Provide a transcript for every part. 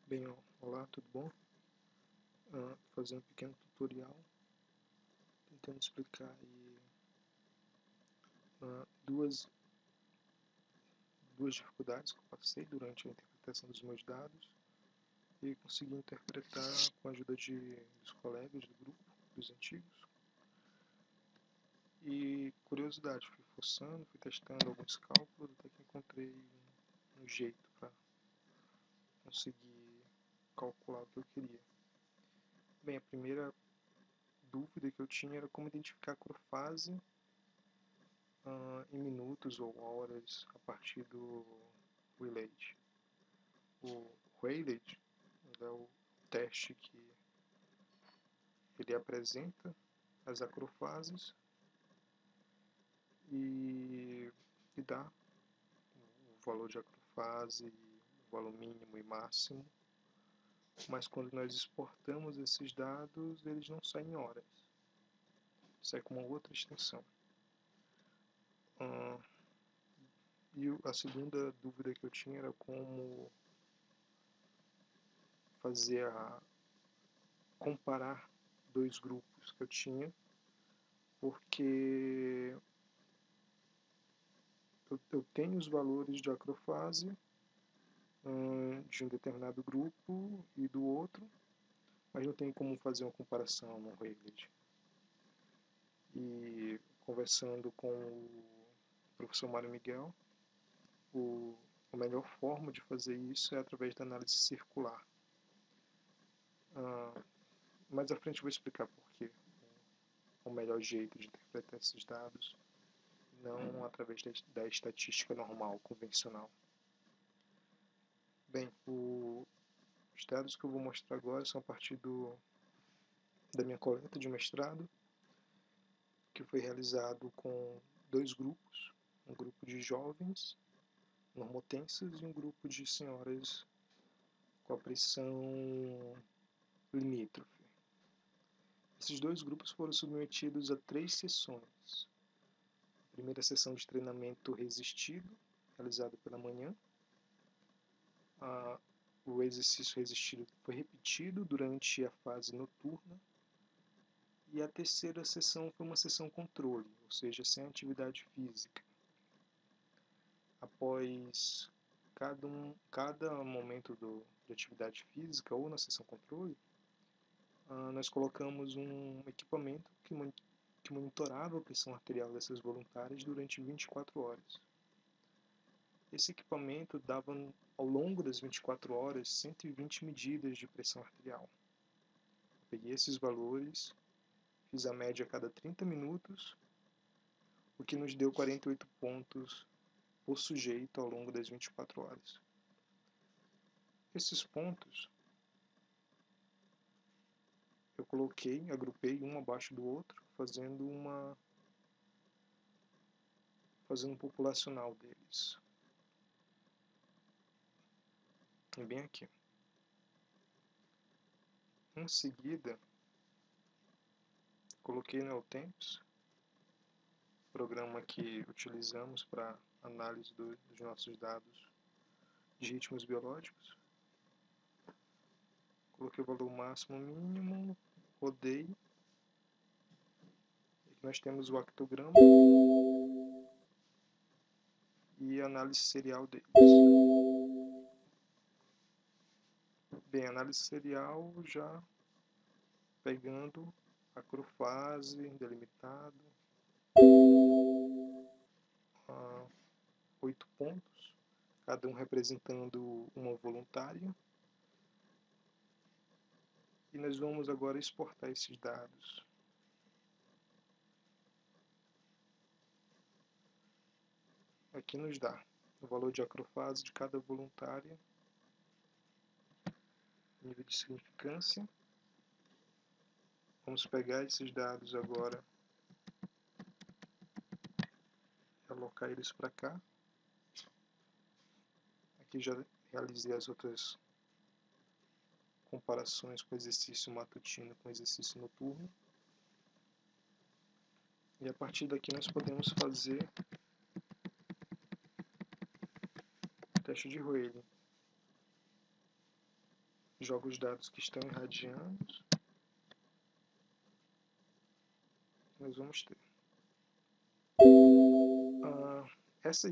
Bem, olá, tudo bom? Vou fazer um pequeno tutorial tentando explicar aí, duas dificuldades que eu passei durante a interpretação dos meus dados e consegui interpretar com a ajuda dos colegas do grupo, dos antigos. E curiosidade, fui forçando, fui testando alguns cálculos até que encontrei um jeito para conseguir calcular o que eu queria. Bem, a primeira dúvida que eu tinha era como identificar a crofase em minutos ou horas a partir do Rayleigh. O Rayleigh é o teste que ele apresenta as acrofases e dá o valor de acrofase, o valor mínimo e máximo, mas quando nós exportamos esses dados, eles não saem em horas, sai com uma outra extensão. E a segunda dúvida que eu tinha era como fazer comparar dois grupos que eu tinha, porque eu tenho os valores de acrofase de um determinado grupo e do outro, mas não tem como fazer uma comparação no Rayleigh. E conversando com o professor Mário Miguel, a melhor forma de fazer isso é através da análise circular. Mais à frente eu vou explicar por quê. O melhor jeito de interpretar esses dados, não através da estatística normal, convencional. Bem, os dados que eu vou mostrar agora são a partir da minha coleta de mestrado, que foi realizado com dois grupos, um grupo de jovens normotenses e um grupo de senhoras com a pressão limítrofe. Esses dois grupos foram submetidos a 3 sessões. A primeira sessão de treinamento resistido, realizada pela manhã. O exercício resistido foi repetido durante a fase noturna. E a terceira sessão foi uma sessão controle, ou seja, sem atividade física. Após cada momento de atividade física ou na sessão controle, nós colocamos um equipamento que monitorava a pressão arterial dessas voluntárias durante 24 horas. Esse equipamento dava, ao longo das 24 horas, 120 medidas de pressão arterial. Eu peguei esses valores, fiz a média a cada 30 minutos, o que nos deu 48 pontos por sujeito ao longo das 24 horas. Esses pontos eu agrupei um abaixo do outro, fazendo um populacional deles. E bem aqui. Em seguida, coloquei no Temps, programa que utilizamos para análise dos nossos dados de ritmos biológicos. Coloquei o valor máximo mínimo, rodei. Aqui nós temos o actograma e a análise serial deles. Bem, análise serial já pegando a acrofase delimitado, 8 pontos, cada um representando uma voluntária. E nós vamos agora exportar esses dados. Aqui nos dá o valor de acrofase de cada voluntária, nível de significância. Vamos pegar esses dados agora e alocar eles para cá. Aqui já realizei as outras comparações com exercício matutino com exercício noturno. E a partir daqui nós podemos fazer o teste de Rayleigh. joga os dados que estão irradiando. Nós vamos ter essa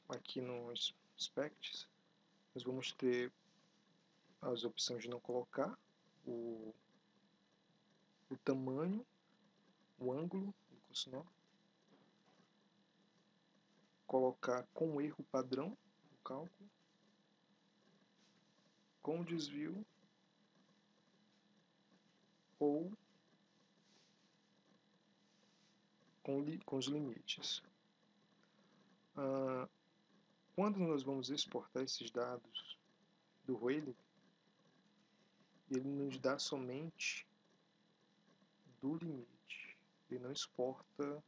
aqui no Specs, nós vamos ter as opções de não colocar, o tamanho, o ângulo do cosinó, colocar com erro padrão o cálculo, com desvio ou com os limites. Quando nós vamos exportar esses dados do Rayleigh, ele nos dá somente do limite. Ele não exporta,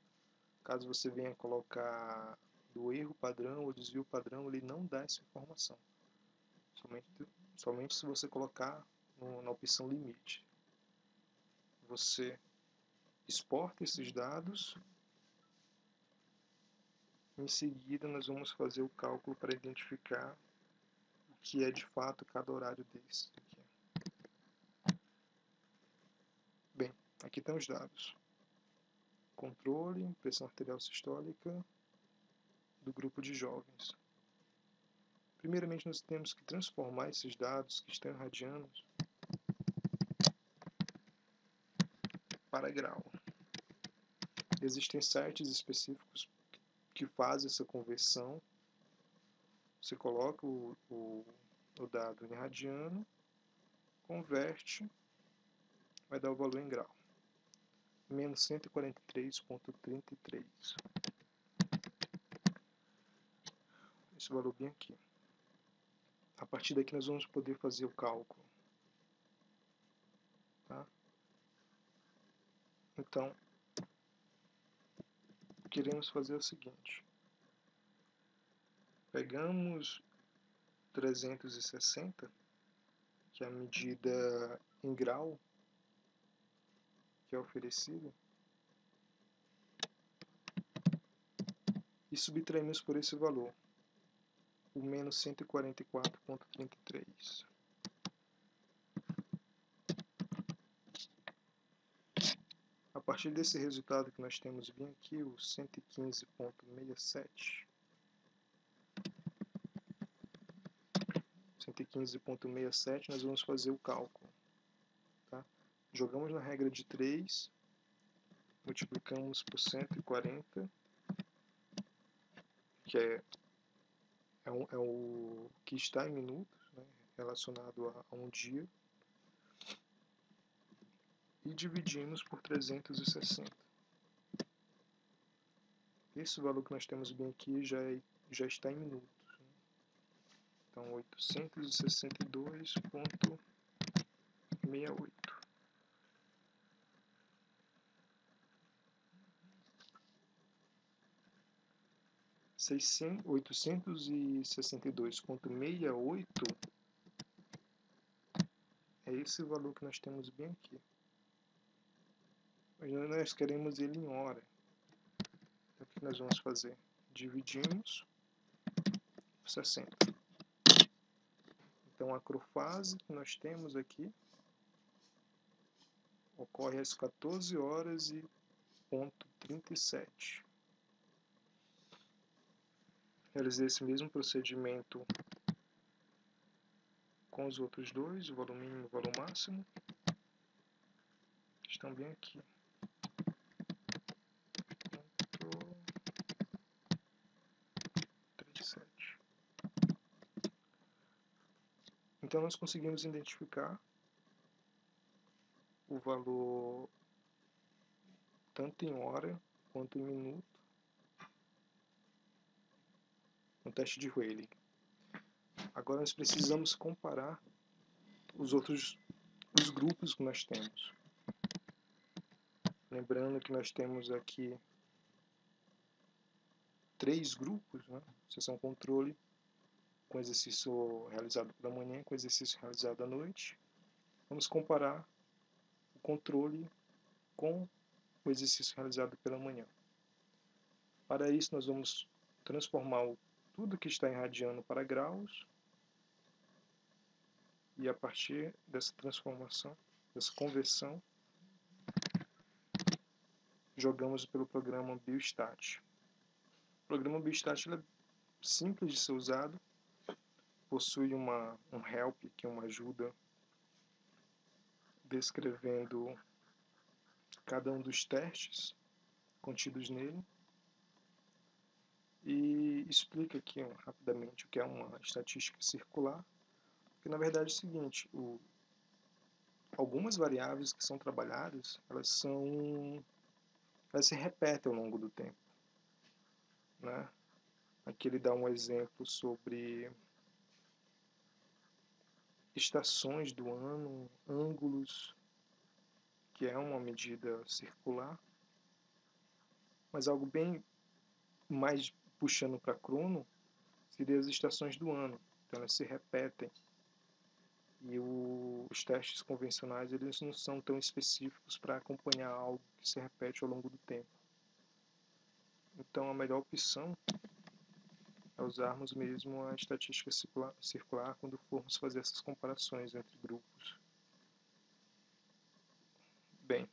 caso você venha colocar do erro padrão ou desvio padrão, ele não dá essa informação. Somente se você colocar na opção limite. Você exporta esses dados. Em seguida, nós vamos fazer o cálculo para identificar o que é de fato cada horário desse aqui. Bem, aqui estão os dados. Controle, pressão arterial sistólica do grupo de jovens. Primeiramente, nós temos que transformar esses dados que estão irradiando para grau. Existem sites específicos que fazem essa conversão. Você coloca o dado em radiano, converte, vai dar o valor em grau. Menos 143,33. Esse valor bem aqui. A partir daqui nós vamos poder fazer o cálculo. Tá? Então, queremos fazer o seguinte. Pegamos 360, que é a medida em grau que é oferecida, e subtraímos por esse valor, o menos 144,33. A partir desse resultado que nós temos bem aqui, o 115,67, 115,67, nós vamos fazer o cálculo. Tá? Jogamos na regra de 3, multiplicamos por 140, que é o que está em minutos, né, relacionado a um dia, e dividimos por 360. Esse valor que nós temos bem aqui já está em minutos. Né? Então, 862,68. 862,68 é esse valor que nós temos bem aqui. Mas nós queremos ele em hora. Então, o que nós vamos fazer? Dividimos por 60. Então, a acrofase que nós temos aqui ocorre às 14 horas e ponto 37. Realizei esse mesmo procedimento com os outros dois, o valor mínimo e o valor máximo, que estão bem aqui. Então, nós conseguimos identificar o valor tanto em hora quanto em minuto no teste de Rayleigh. Agora nós precisamos comparar os grupos que nós temos. Lembrando que nós temos aqui 3 grupos, né? Sessão controle com exercício realizado pela manhã, com exercício realizado à noite. Vamos comparar o controle com o exercício realizado pela manhã. Para isso, nós vamos transformar tudo que está irradiando para graus. E a partir dessa transformação, dessa conversão, jogamos pelo programa Biostat. O programa Biostat é simples de ser usado, possui um help, que é uma ajuda, descrevendo cada um dos testes contidos nele, e explica aqui rapidamente o que é uma estatística circular, que na verdade é o seguinte: algumas variáveis que são trabalhadas, elas se repetem ao longo do tempo, né? Aqui ele dá um exemplo sobre estações do ano, ângulos, que é uma medida circular, mas algo bem mais puxando para crono seria as estações do ano. Então elas se repetem. E os testes convencionais, eles não são tão específicos para acompanhar algo que se repete ao longo do tempo. Então a melhor opção é usarmos mesmo a estatística circular quando formos fazer essas comparações entre grupos. Bem,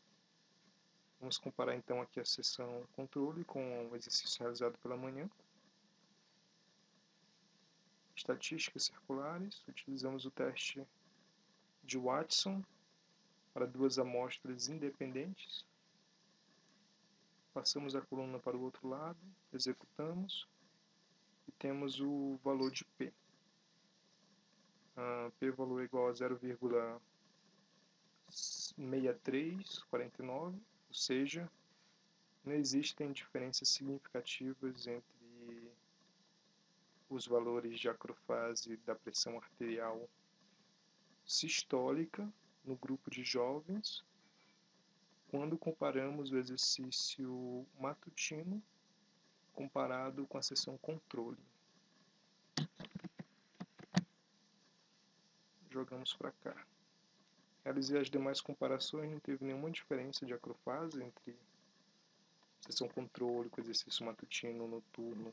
vamos comparar então aqui a seção controle com o exercício realizado pela manhã. Estatísticas circulares, utilizamos o teste de Watson para duas amostras independentes. Passamos a coluna para o outro lado, executamos e temos o valor de P. P valor igual a 0,6349, ou seja, não existem diferenças significativas entre os valores de acrofase da pressão arterial sistólica no grupo de jovens quando comparamos o exercício matutino comparado com a sessão controle. Jogamos para cá. Realizei as demais comparações, não teve nenhuma diferença de acrofase entre sessão controle com exercício matutino noturno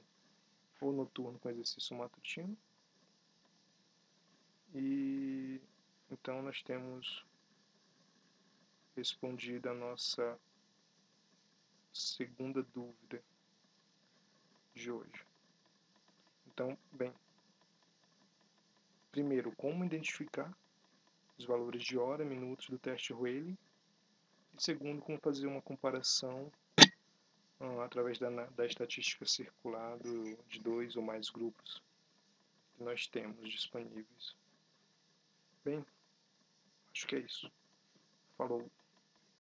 ou noturno com exercício matutino. E então nós temos respondido a nossa segunda dúvida de hoje. Então, bem, primeiro, como identificar os valores de hora, minutos do teste Rayleigh, e segundo, como fazer uma comparação através da estatística circular de 2 ou mais grupos que nós temos disponíveis. Bem, acho que é isso. Falou!